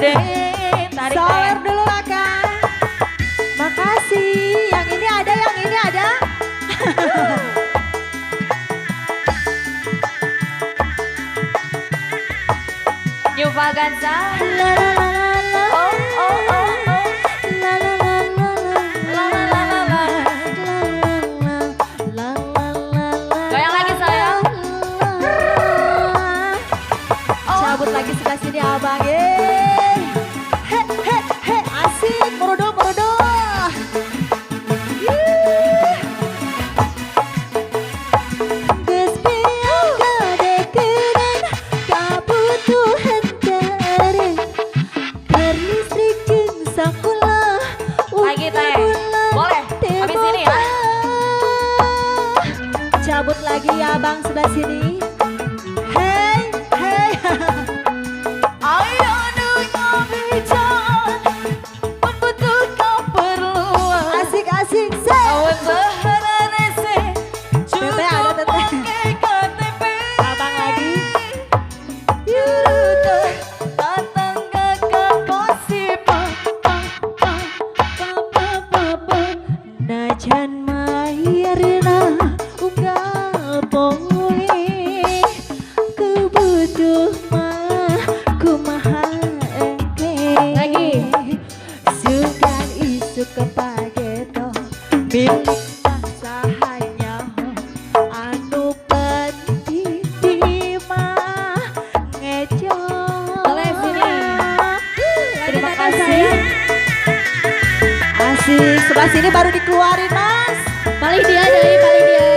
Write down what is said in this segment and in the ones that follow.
gede. Tarik Sower dulu Akang. Makasih. Yang ini ada, yang ini ada. Nyupa Gansa. La la la la la. Oh oh oh oh. La la la la la. La la la la la. La la la la. Goyang lagi sayang. Cabut lagi sebelah sini abang ye. He he he asik merodo merodo. Geus piang kadekeun kabutuhan teureung. Keur listrik jeung sakulah. Lagi teh. Boleh. Habis ini ya. Cabut lagi ya abang sebelah sini. Hey, hey. Ayo nu ngabijan membutuhkan perluan. Asik-asik say. Awan sehararese Teteh ada teteh. pakai KTP. Abang lagi. Yuruta datang ke gosip. Najan mairna unggal poli kebutuh mah kumaha engke. Lagi. Sugan isu kepageto milik sahanya anu penting di mah ngejo. Boleh sini. Terima kasih. Asik, sebelah sini baru dikeluarin mas. Paling dia dari paling dia.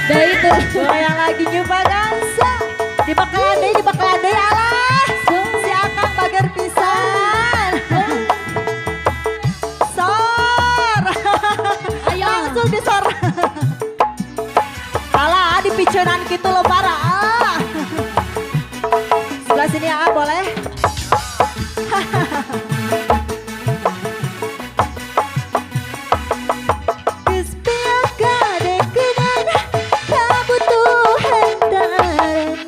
Dari itu. Goyang lagi nyoba dansa. Di bakalan deh alah. Si Akang bager pisan. Sor. Ayo. Langsung disor. Alah dipicenan gitu lo parah. Sebelah sini ya boleh. Geus piang kadekeun kabutuhan teureun.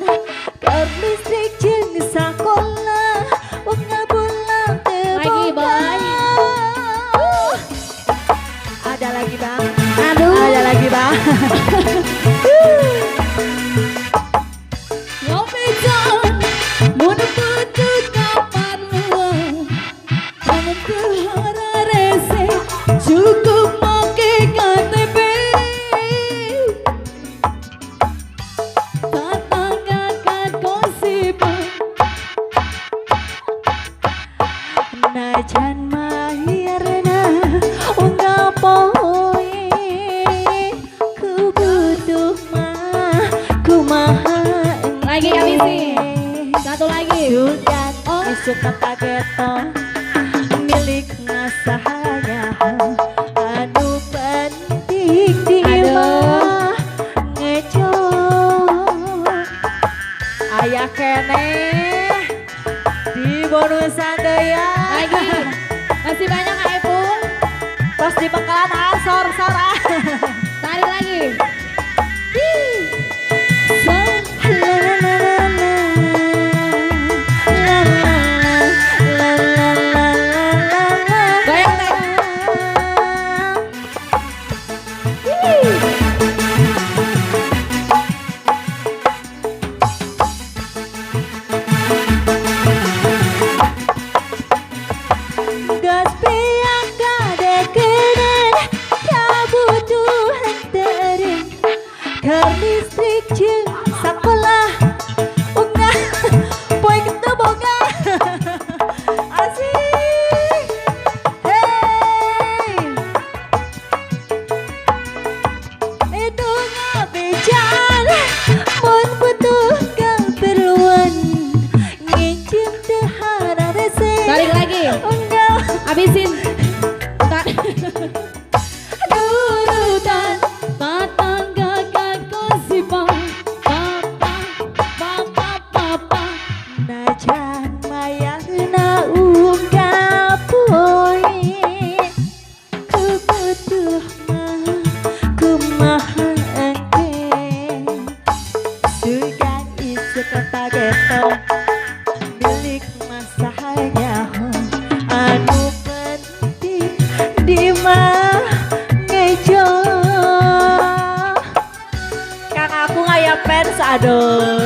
Keur listrik jeung sakola wong ngabulang teu Lagi, boga. Boy. Ada lagi bang. Aduh. Ada lagi bang. Ngopijan mun butuhkan perluan. Awan sehararese cukup make KTP. Datang ke gosip. Najan mahirna unggal poe kubutuh mah kumaha Lagi habisin. Satu lagi. Sugan Oh. isu kapageto milik nasahanya anu penting di Aduh. mah ngejo. Aya keneh di bonusan teh ya. Lagi. Masih banyak Kak Epul. Pas di bakalan asor sora. Tarik lagi. Goyang teh. Geus piang kadekeun kabutuhan teureun. Keur listrik jeung sakola unggal poe kitu boga. Asik. Hey. Itu ngabejan mun butuh keperluan ngicip teu hararese. Tarik lagi. Unggal Habisin. Durutan datang ke gosip. Papa. najan mayarna unggal poe kebutuh mah kumaha engke. Sugan isu kepageto milik masa Aduh.